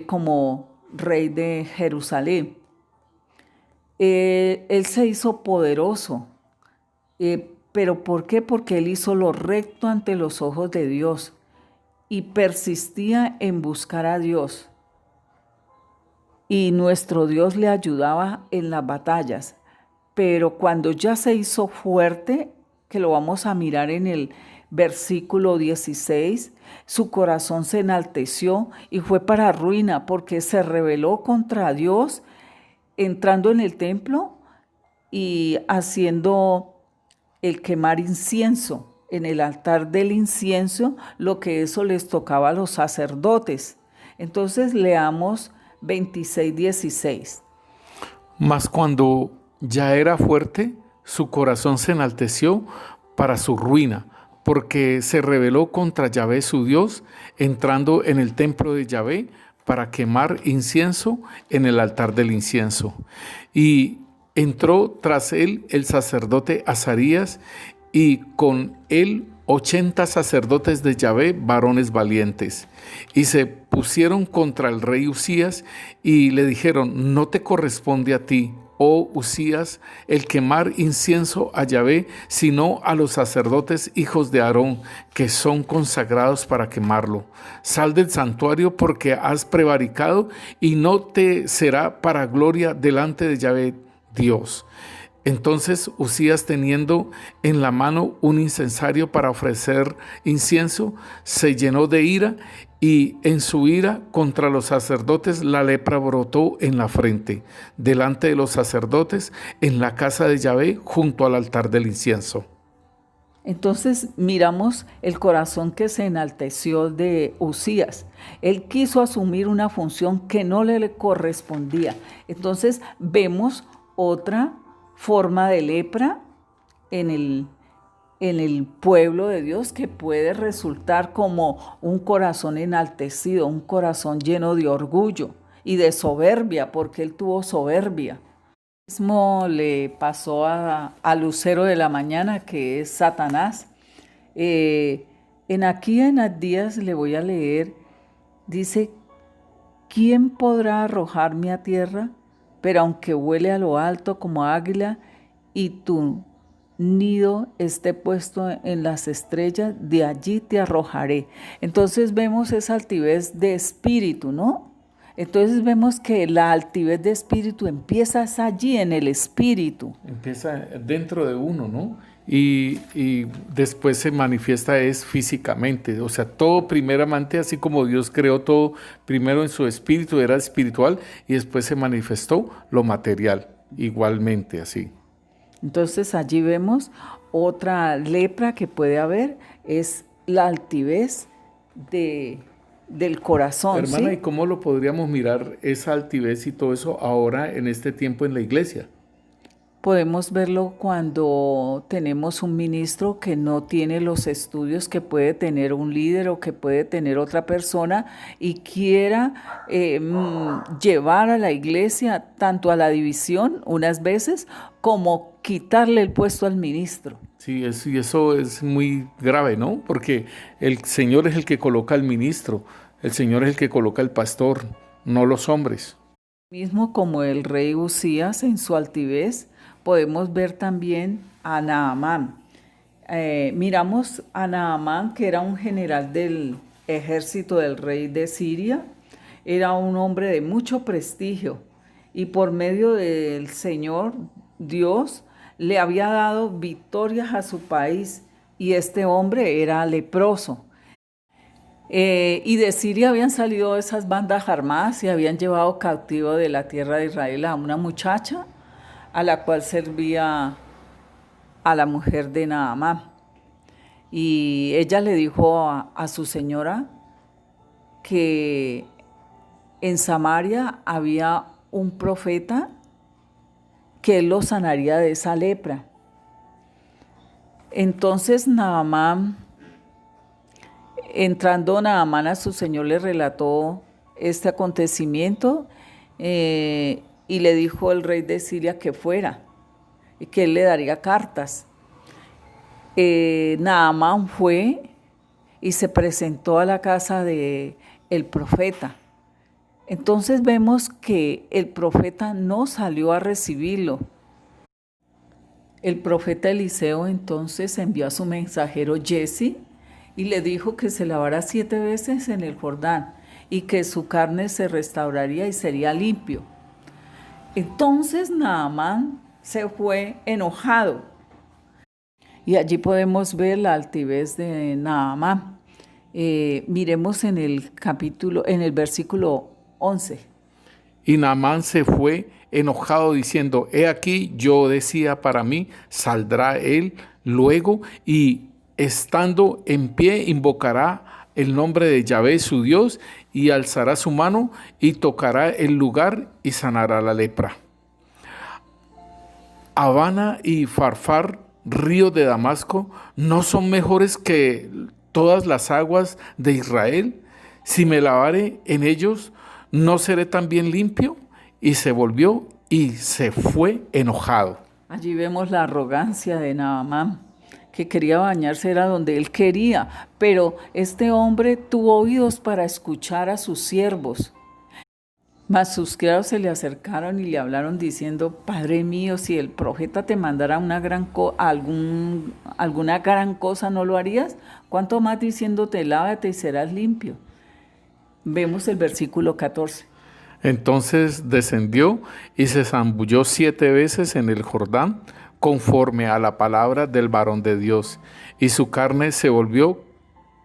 como rey de Jerusalén. Él se hizo poderoso. ¿Pero por qué? Porque él hizo lo recto ante los ojos de Dios y persistía en buscar a Dios. Y nuestro Dios le ayudaba en las batallas. Pero cuando ya se hizo fuerte, que lo vamos a mirar en el versículo 16, su corazón se enalteció y fue para ruina, porque se rebeló contra Dios, entrando en el templo y haciendo el quemar incienso en el altar del incienso, lo que eso les tocaba a los sacerdotes. Entonces leamos 26:16. Mas cuando ya era fuerte, su corazón se enalteció para su ruina, porque se rebeló contra Yahvé su Dios, entrando en el templo de Yahvé para quemar incienso en el altar del incienso. Y entró tras él el sacerdote Azarías, y con él 80 sacerdotes de Yahvé, varones valientes. Y se pusieron contra el rey Usías y le dijeron: no te corresponde a ti, oh Usías, el quemar incienso a Yahvé, sino a los sacerdotes hijos de Aarón, que son consagrados para quemarlo. Sal del santuario porque has prevaricado y no te será para gloria delante de Yahvé Dios. Entonces Usías, teniendo en la mano un incensario para ofrecer incienso, se llenó de ira y en su ira contra los sacerdotes la lepra brotó en la frente, delante de los sacerdotes, en la casa de Yahvé, junto al altar del incienso. Entonces miramos el corazón que se enalteció de Usías. Él quiso asumir una función que no le correspondía. Entonces vemos otra forma de lepra en el pueblo de Dios, que puede resultar como un corazón enaltecido, un corazón lleno de orgullo y de soberbia, porque él tuvo soberbia. Lo mismo le pasó a Lucero de la mañana, que es Satanás. En Abdías le voy a leer, dice: ¿quién podrá arrojarme a tierra? Pero aunque vuele a lo alto como águila y tu nido esté puesto en las estrellas, de allí te arrojaré. Entonces vemos esa altivez de espíritu, ¿no? Entonces vemos que la altivez de espíritu empieza allí en el espíritu. Empieza dentro de uno, ¿no? Y después se manifiesta físicamente. O sea, todo primeramente, así como Dios creó todo, primero en su espíritu era espiritual y después se manifestó lo material, igualmente así. Entonces allí vemos otra lepra que puede haber, es la altivez del corazón. Hermana, ¿sí? ¿y cómo lo podríamos mirar esa altivez y todo eso ahora en este tiempo en la iglesia? Podemos verlo cuando tenemos un ministro que no tiene los estudios que puede tener un líder o que puede tener otra persona y quiera llevar a la iglesia tanto a la división unas veces como quitarle el puesto al ministro. Sí, y eso es muy grave, ¿no? Porque el Señor es el que coloca al ministro, el Señor es el que coloca al pastor, no los hombres. Mismo como el rey Usías en su altivez, podemos ver también a Naamán. Miramos a Naamán, que era un general del ejército del rey de Siria. Era un hombre de mucho prestigio y por medio del Señor Dios le había dado victorias a su país, y este hombre era leproso. Y de Siria habían salido esas bandas armadas y habían llevado cautivo de la tierra de Israel a una muchacha a la cual servía a la mujer de Naamán. Y ella le dijo a su señora que en Samaria había un profeta que él lo sanaría de esa lepra. Entonces entrando Naamán a su señor, le relató este acontecimiento y le dijo el rey de Siria que fuera y que él le daría cartas. Naamán fue y se presentó a la casa del profeta. Entonces vemos que el profeta no salió a recibirlo. El profeta Eliseo entonces envió a su mensajero Giezi y le dijo que se lavara 7 veces en el Jordán y que su carne se restauraría y sería limpio. Entonces Naamán se fue enojado. Y allí podemos ver la altivez de Naamán. Miremos en el versículo 11. Y Naamán se fue enojado diciendo: he aquí, yo decía para mí, saldrá él luego y estando en pie invocará el nombre de Yahvé su Dios y alzará su mano y tocará el lugar y sanará la lepra. Habana y Farfar, río de Damasco, ¿no son mejores que todas las aguas de Israel? Si me lavare en ellos, ¿no seré también limpio? Y se volvió y se fue enojado. Allí vemos la arrogancia de Naamán, que quería bañarse era donde él quería, pero este hombre tuvo oídos para escuchar a sus siervos. Mas sus criados se le acercaron y le hablaron diciendo, Padre mío, si el profeta te mandara una alguna gran cosa, ¿no lo harías? ¿Cuánto más diciéndote, lávate y serás limpio? Vemos el versículo 14. Entonces descendió y se zambulló 7 veces en el Jordán, conforme a la palabra del varón de Dios, y su carne se volvió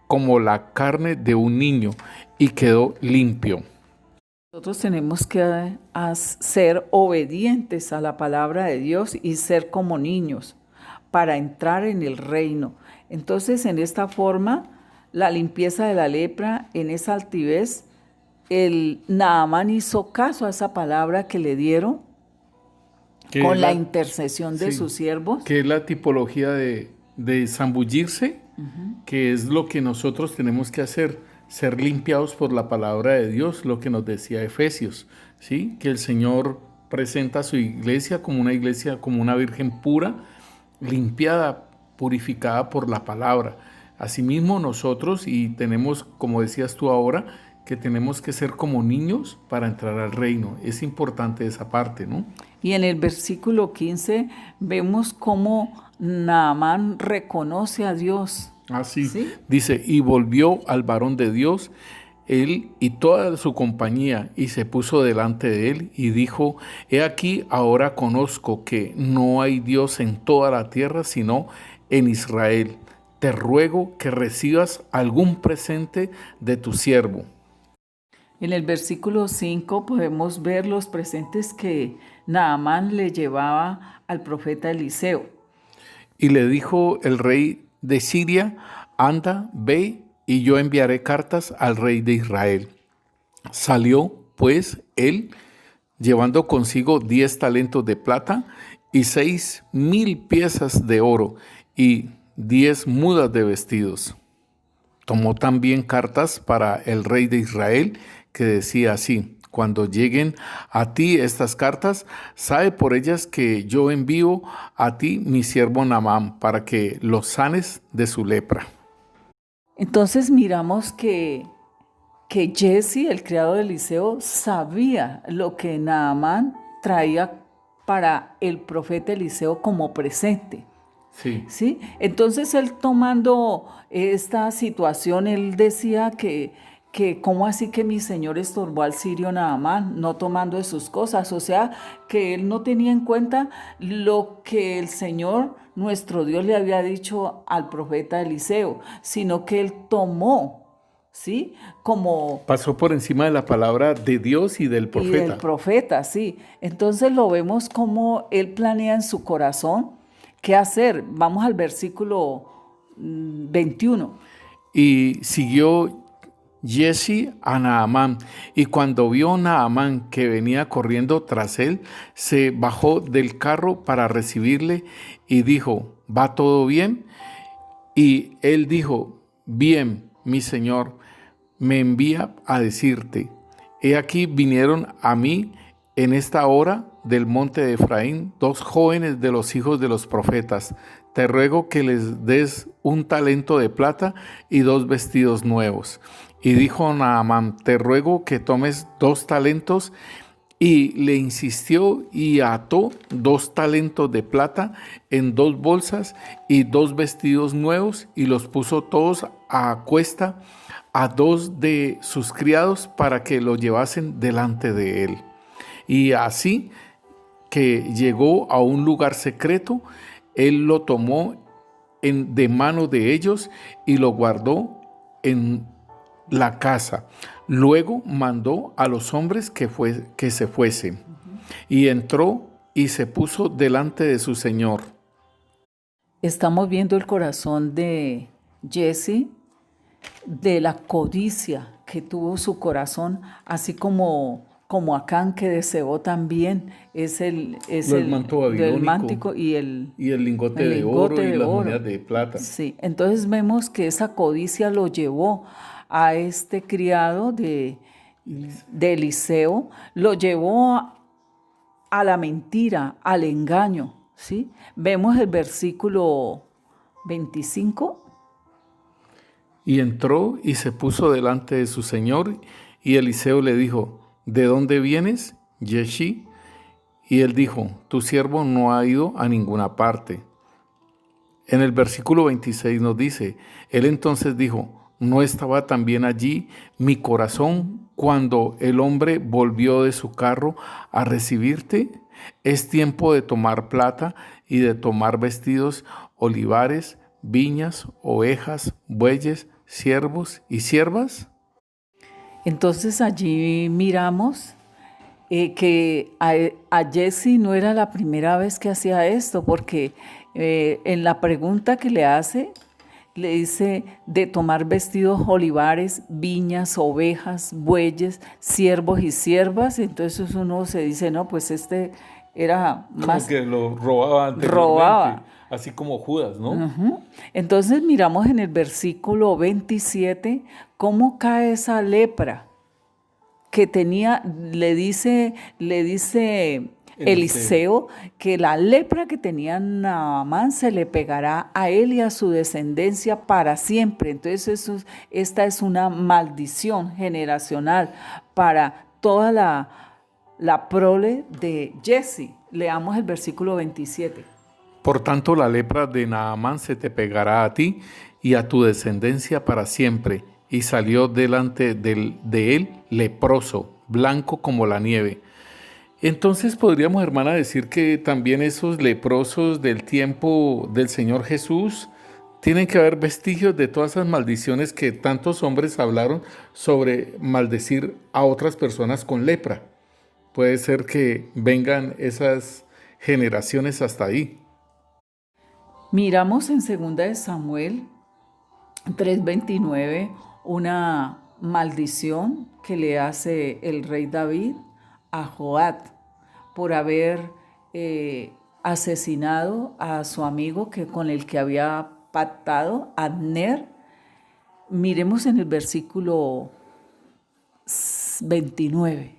como la carne de un niño, y quedó limpio. Nosotros tenemos que ser obedientes a la palabra de Dios y ser como niños para entrar en el reino. Entonces, en esta forma, la limpieza de la lepra, en esa altivez, el Naamán hizo caso a esa palabra que le dieron con la intercesión de sus siervos. Que es la tipología de zambullirse, que es lo que nosotros tenemos que hacer. Ser limpiados por la palabra de Dios, lo que nos decía Efesios, ¿sí? Que el Señor presenta a su iglesia, como una virgen pura, limpiada, purificada por la palabra. Asimismo nosotros, y tenemos, como decías tú ahora, que tenemos que ser como niños para entrar al reino. Es importante esa parte, ¿no? Y en el versículo 15 vemos cómo Naamán reconoce a Dios. Así, ¿sí? Dice, y volvió al varón de Dios, él y toda su compañía, y se puso delante de él, y dijo, he aquí, ahora conozco que no hay Dios en toda la tierra, sino en Israel. Te ruego que recibas algún presente de tu siervo. En el versículo 5 podemos ver los presentes que Naamán le llevaba al profeta Eliseo. Y le dijo el rey de Siria, anda, ve, y yo enviaré cartas al rey de Israel. Salió, pues, él, llevando consigo 10 talentos de plata y 6,000 piezas de oro y 10 mudas de vestidos. Tomó también cartas para el rey de Israel, que decía así, cuando lleguen a ti estas cartas, sabe por ellas que yo envío a ti mi siervo Naamán para que los sanes de su lepra. Entonces miramos que Jesse, el criado de Eliseo, sabía lo que Naamán traía para el profeta Eliseo como presente. Sí. ¿Sí? Entonces él tomando esta situación, él decía que cómo así que mi señor estorbó al sirio Naamán, no tomando de sus cosas, o sea, que él no tenía en cuenta lo que el Señor, nuestro Dios, le había dicho al profeta Eliseo, sino que él tomó, ¿sí? Como... pasó por encima de la palabra de Dios y del profeta. Y del profeta, sí. Entonces lo vemos como él planea en su corazón qué hacer. Vamos al versículo 21. Y siguió Jesse a Naamán, y cuando vio Naamán que venía corriendo tras él, se bajó del carro para recibirle y dijo, ¿va todo bien? Y él dijo, bien, mi señor, me envía a decirte, he aquí vinieron a mí en esta hora del monte de Efraín 2 jóvenes de los hijos de los profetas. Te ruego que les des un talento de plata y 2 vestidos nuevos. Y dijo Naamán, te ruego que tomes 2 talentos. Y le insistió y ató 2 talentos de plata en 2 bolsas y 2 vestidos nuevos, y los puso todos a cuesta a 2 de sus criados para que lo llevasen delante de él. Y así que llegó a un lugar secreto, él lo tomó de mano de ellos y lo guardó en la casa. Luego mandó a los hombres que se fuesen. Y entró y se puso delante de su señor. Estamos viendo el corazón de Jesse, de la codicia que tuvo su corazón, así como Acán, que deseó también el manto babilónico y el lingote de oro y las monedas de plata. Sí, entonces vemos que esa codicia lo llevó a este criado de Eliseo, lo llevó a la mentira, al engaño, ¿sí? Vemos el versículo 25. Y entró y se puso delante de su señor, y Eliseo le dijo, ¿de dónde vienes, Yeshi? Y él dijo, tu siervo no ha ido a ninguna parte. En el versículo 26 nos dice, él entonces dijo, ¿no estaba también allí mi corazón cuando el hombre volvió de su carro a recibirte? Es tiempo de tomar plata y de tomar vestidos, olivares, viñas, ovejas, bueyes, siervos y siervas. Entonces allí miramos que a Jesse no era la primera vez que hacía esto, porque en la pregunta que le hace, le dice de tomar vestidos, olivares, viñas, ovejas, bueyes, siervos y siervas. Entonces uno se dice, no, pues este era más... Como que lo robaba anteriormente, robaba. así como Judas, ¿no? Ujú. Entonces miramos en el versículo 27 cómo cae esa lepra que tenía, le dice Eliseo que la lepra que tenía Naamán se le pegará a él y a su descendencia para siempre. Entonces esta es una maldición generacional para toda la prole de Jesse. Leamos el versículo 27. Por tanto, la lepra de Naamán se te pegará a ti y a tu descendencia para siempre. Y salió delante de él leproso, blanco como la nieve. Entonces podríamos, hermana, decir que también esos leprosos del tiempo del Señor Jesús tienen que haber vestigios de todas esas maldiciones que tantos hombres hablaron sobre maldecir a otras personas con lepra. Puede ser que vengan esas generaciones hasta ahí. Miramos en 2 de Samuel 3:29 una maldición que le hace el rey David a Joab por haber asesinado a su amigo con el que había pactado, Abner. Miremos en el versículo 29.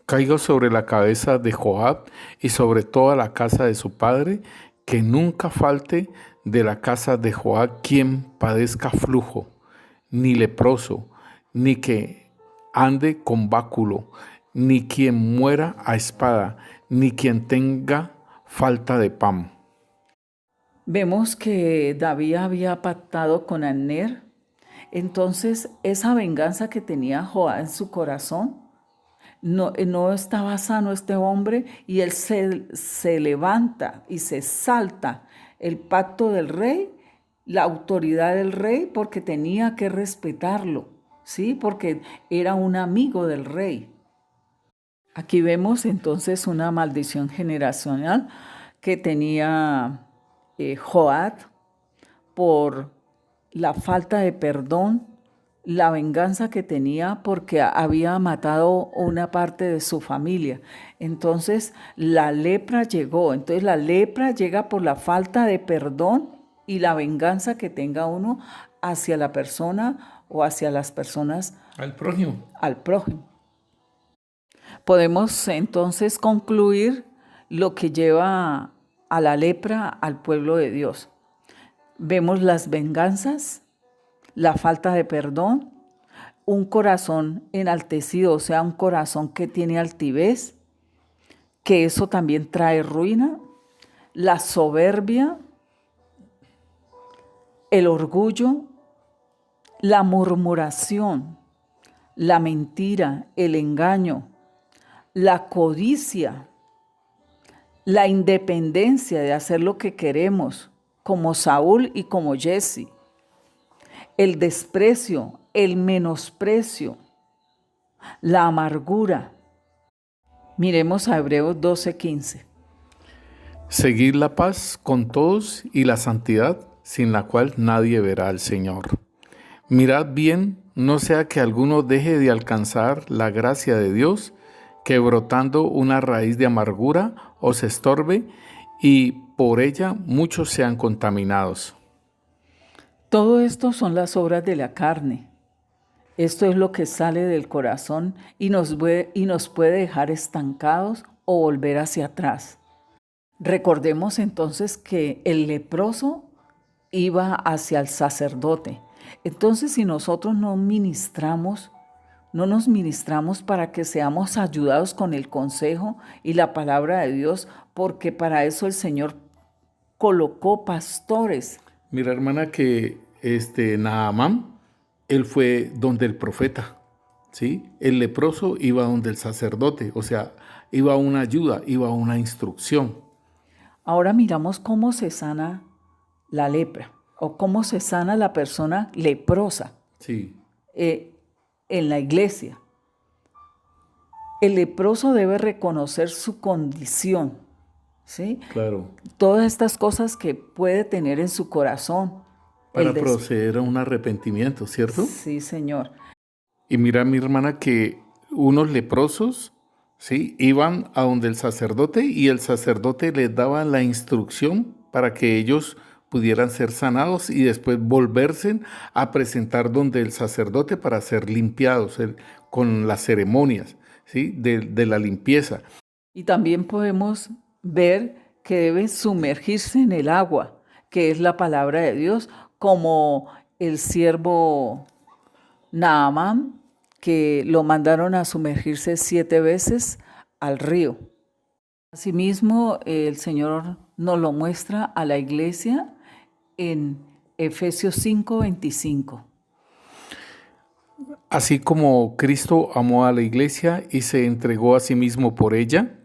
Caiga sobre la cabeza de Joab y sobre toda la casa de su padre, que nunca falte de la casa de Joab quien padezca flujo, ni leproso, ni que ande con báculo, ni quien muera a espada, ni quien tenga falta de pan. Vemos que David había pactado con Abner. Entonces esa venganza que tenía Joab en su corazón, no estaba sano este hombre, y él se levanta y se salta el pacto del rey, la autoridad del rey, porque tenía que respetarlo, ¿sí? Porque era un amigo del rey. Aquí vemos entonces una maldición generacional que tenía Joab por la falta de perdón, la venganza que tenía porque había matado una parte de su familia. Entonces la lepra llegó. Entonces la lepra llega por la falta de perdón y la venganza que tenga uno hacia la persona o hacia las personas. Al prójimo. Al prójimo. Podemos entonces concluir lo que lleva a la lepra al pueblo de Dios. Vemos las venganzas, la falta de perdón, un corazón enaltecido, o sea, un corazón que tiene altivez, que eso también trae ruina, la soberbia, el orgullo, la murmuración, la mentira, el engaño, la codicia, la independencia de hacer lo que queremos, como Saúl y como Jesse, el desprecio, el menosprecio, la amargura. Miremos a Hebreos 12:15. Seguid la paz con todos y la santidad, sin la cual nadie verá al Señor. Mirad bien, no sea que alguno deje de alcanzar la gracia de Dios, que brotando una raíz de amargura os estorbe y por ella muchos sean contaminados. Todo esto son las obras de la carne. Esto es lo que sale del corazón y nos puede dejar estancados o volver hacia atrás. Recordemos entonces que el leproso iba hacia el sacerdote. Entonces, si nosotros no ministramos no nos ministramos para que seamos ayudados con el consejo y la palabra de Dios, porque para eso el Señor colocó pastores. Mira, hermana, que Naamán, él fue donde el profeta, ¿sí? El leproso iba donde el sacerdote, o sea, iba a una ayuda, iba a una instrucción. Ahora miramos cómo se sana la lepra o cómo se sana la persona leprosa Sí, en la iglesia. El leproso debe reconocer su condición, ¿sí? claro. Todas estas cosas que puede tener en su corazón. Para proceder a un arrepentimiento, ¿cierto? Sí, Señor. Y mira, mi hermana, que unos leprosos, ¿sí? Iban a donde el sacerdote y el sacerdote les daba la instrucción para que ellos pudieran ser sanados y después volverse a presentar donde el sacerdote para ser limpiados con las ceremonias, ¿sí? de la limpieza. Y también podemos ver que deben sumergirse en el agua, que es la palabra de Dios, como el siervo Naamán, que lo mandaron a sumergirse 7 veces al río. Asimismo, el Señor nos lo muestra a la iglesia en Efesios 5:25. Así como Cristo amó a la iglesia y se entregó a sí mismo por ella,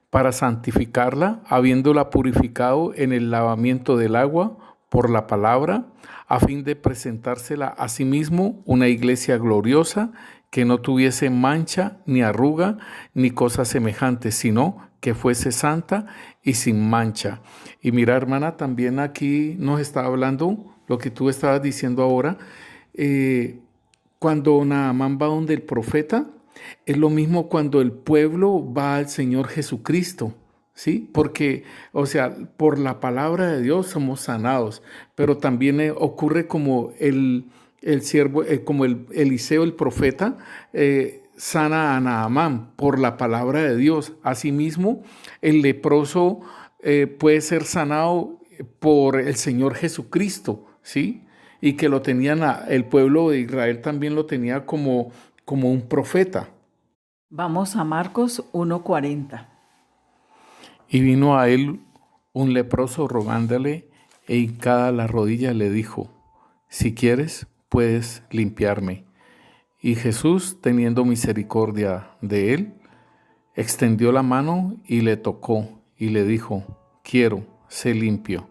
para santificarla, habiéndola purificado en el lavamiento del agua por la palabra, a fin de presentársela a sí mismo una iglesia gloriosa, que no tuviese mancha, ni arruga, ni cosa semejante, sino que fuese santa y sin mancha. Y mira, hermana, también aquí nos está hablando lo que tú estabas diciendo ahora. Cuando Naamán va donde el profeta, es lo mismo cuando el pueblo va al Señor Jesucristo, ¿sí? Porque, o sea, por la palabra de Dios somos sanados, pero también ocurre como el siervo, como el Eliseo, el profeta, sana a Naamán por la palabra de Dios. Asimismo, el leproso puede ser sanado por el Señor Jesucristo, ¿sí? Y que lo tenían, el pueblo de Israel también lo tenía como un profeta. Vamos a Marcos 1:40. Y vino a él un leproso rogándole, e hincada la rodilla le dijo: si quieres, puedes limpiarme. Y Jesús, teniendo misericordia de él, extendió la mano y le tocó, y le dijo: quiero, sé limpio.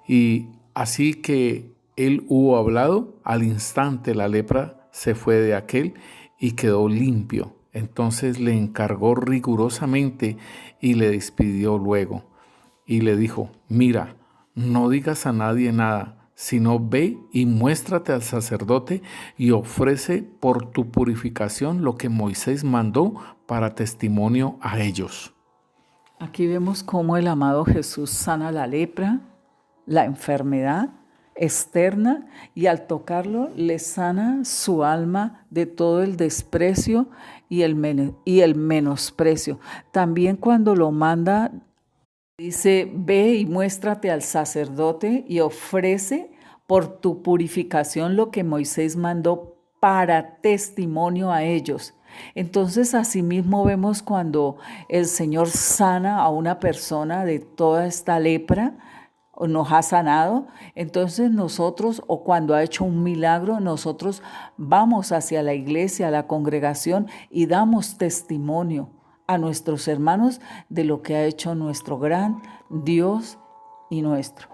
Y así que él hubo hablado, al instante la lepra se fue de aquel y quedó limpio. Entonces le encargó rigurosamente y le despidió luego. Y le dijo: mira, no digas a nadie nada, sino ve y muéstrate al sacerdote y ofrece por tu purificación lo que Moisés mandó para testimonio a ellos. Aquí vemos cómo el amado Jesús sana la lepra, la enfermedad externa, y al tocarlo le sana su alma de todo el desprecio y el menosprecio. También cuando lo manda, dice: ve y muéstrate al sacerdote y ofrece por tu purificación lo que Moisés mandó para testimonio a ellos. Entonces, asimismo vemos cuando el Señor sana a una persona de toda esta lepra, o nos ha sanado, entonces nosotros, o cuando ha hecho un milagro, nosotros vamos hacia la iglesia, a la congregación, y damos testimonio a nuestros hermanos de lo que ha hecho nuestro gran Dios y nuestro.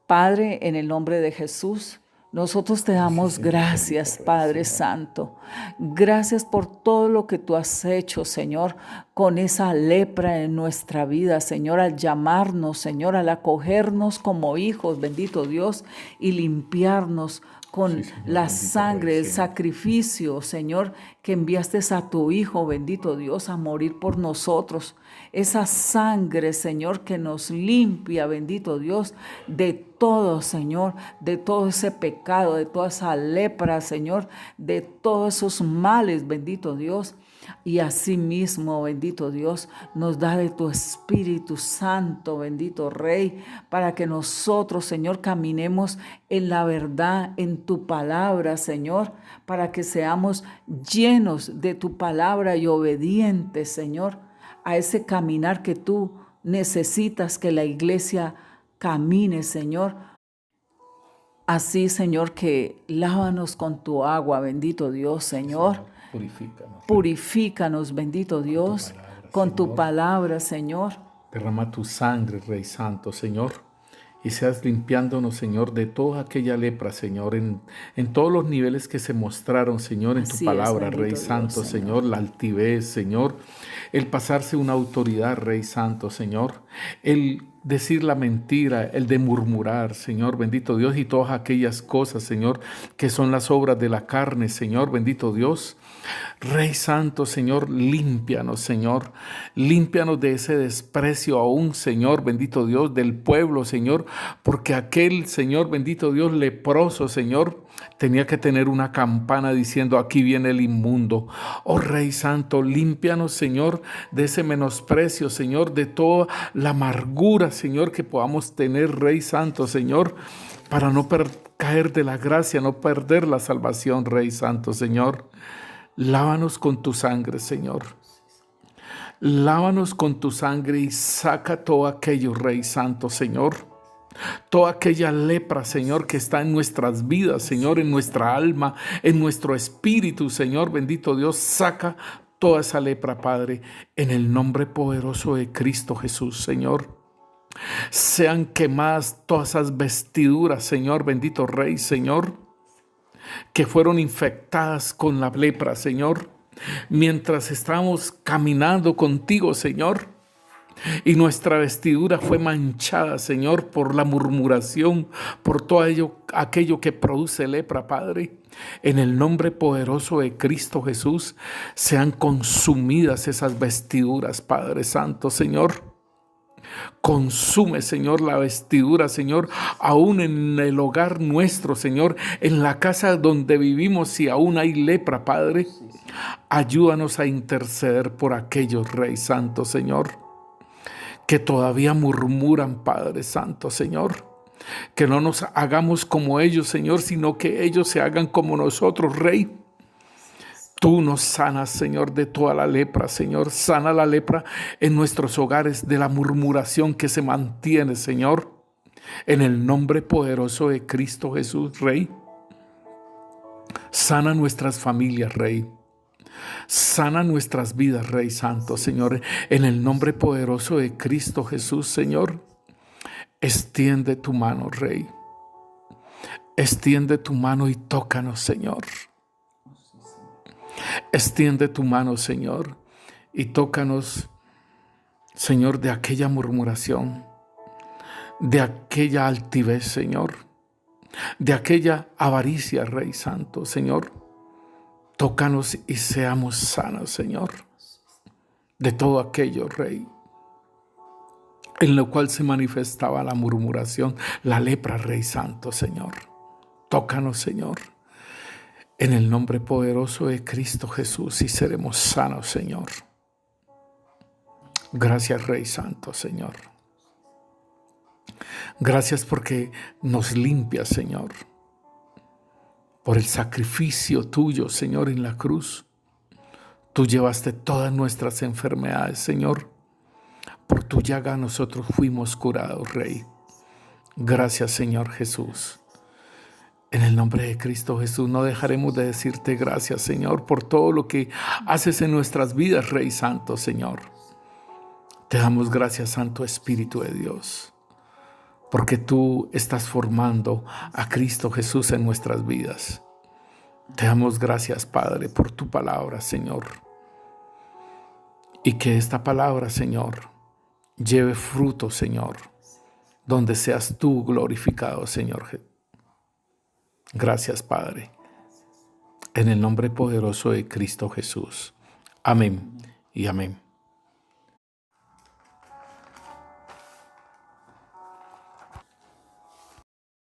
Padre, en el nombre de Jesús, nosotros te damos gracias, Padre Santo. Gracias por todo lo que tú has hecho, Señor, con esa lepra en nuestra vida, Señor, al llamarnos, Señor, al acogernos como hijos, bendito Dios, y limpiarnos con la sangre, el sacrificio, Señor, que enviaste a tu Hijo, bendito Dios, a morir por nosotros. Esa sangre, Señor, que nos limpia, bendito Dios, de todo, Señor, de todo ese pecado, de toda esa lepra, Señor, de todos esos males, bendito Dios. Y asimismo, bendito Dios, nos da de tu Espíritu Santo, bendito Rey, para que nosotros, Señor, caminemos en la verdad, en tu palabra, Señor, para que seamos llenos de tu palabra y obedientes, Señor, a ese caminar que tú necesitas que la iglesia camine, Señor. Así, Señor, que lávanos con tu agua, bendito Dios, Señor. Purifícanos. Purifícanos, bendito Dios, con tu palabra, Señor. Derrama tu sangre, Rey Santo, Señor, y seas limpiándonos, Señor, de toda aquella lepra, Señor, en todos los niveles que se mostraron, Señor, en tu palabra, Rey Santo, Señor, la altivez, Señor, el pasarse una autoridad, Rey Santo, Señor, el decir la mentira, el de murmurar, Señor, bendito Dios, y todas aquellas cosas, Señor, que son las obras de la carne, Señor, bendito Dios. Rey Santo, Señor, límpianos, Señor, límpianos de ese desprecio aún, Señor, bendito Dios, del pueblo, Señor, porque aquel, Señor, bendito Dios, leproso, Señor, tenía que tener una campana diciendo, aquí viene el inmundo. Oh Rey Santo, límpianos, Señor, de ese menosprecio, Señor, de toda la amargura, Señor, que podamos tener, Rey Santo, Señor, para no caer de la gracia, no perder la salvación, Rey Santo, Señor. Lávanos con tu sangre, Señor. Lávanos con tu sangre y saca todo aquello, Rey Santo, Señor. Toda aquella lepra, Señor, que está en nuestras vidas, Señor, en nuestra alma, en nuestro espíritu, Señor, bendito Dios, saca toda esa lepra, Padre, en el nombre poderoso de Cristo Jesús, Señor. Sean quemadas todas esas vestiduras, Señor, bendito Rey, Señor, que fueron infectadas con la lepra, Señor, mientras estábamos caminando contigo, Señor, y nuestra vestidura fue manchada, Señor, por la murmuración, por todo aquello que produce lepra, Padre. En el nombre poderoso de Cristo Jesús, sean consumidas esas vestiduras, Padre Santo, Señor. Consume, Señor, la vestidura, Señor, aún en el hogar nuestro, Señor, en la casa donde vivimos, si aún hay lepra, Padre, ayúdanos a interceder por aquellos, Rey Santo, Señor, que todavía murmuran, Padre Santo, Señor. Que no nos hagamos como ellos, Señor, sino que ellos se hagan como nosotros, Rey. Tú nos sanas, Señor, de toda la lepra, Señor. Sana la lepra en nuestros hogares, de la murmuración que se mantiene, Señor. En el nombre poderoso de Cristo Jesús, Rey. Sana nuestras familias, Rey. Sana nuestras vidas, Rey Santo, Señor. En el nombre poderoso de Cristo Jesús, Señor. Extiende tu mano, Rey. Extiende tu mano y tócanos, Señor. Extiende tu mano, Señor, y tócanos, Señor, de aquella murmuración, de aquella altivez, Señor, de aquella avaricia, Rey Santo, Señor. Tócanos y seamos sanos, Señor, de todo aquello, Rey, en lo cual se manifestaba la murmuración, la lepra, Rey Santo, Señor. Tócanos, Señor. En el nombre poderoso de Cristo Jesús y seremos sanos, Señor. Gracias, Rey Santo, Señor. Gracias porque nos limpias, Señor. Por el sacrificio tuyo, Señor, en la cruz. Tú llevaste todas nuestras enfermedades, Señor. Por tu llaga nosotros fuimos curados, Rey. Gracias, Señor Jesús. En el nombre de Cristo Jesús no dejaremos de decirte gracias, Señor, por todo lo que haces en nuestras vidas, Rey Santo, Señor. Te damos gracias, Santo Espíritu de Dios, porque tú estás formando a Cristo Jesús en nuestras vidas. Te damos gracias, Padre, por tu palabra, Señor. Y que esta palabra, Señor, lleve fruto, Señor, donde seas tú glorificado, Señor Jesús. Gracias, Padre, en el nombre poderoso de Cristo Jesús. Amén y amén.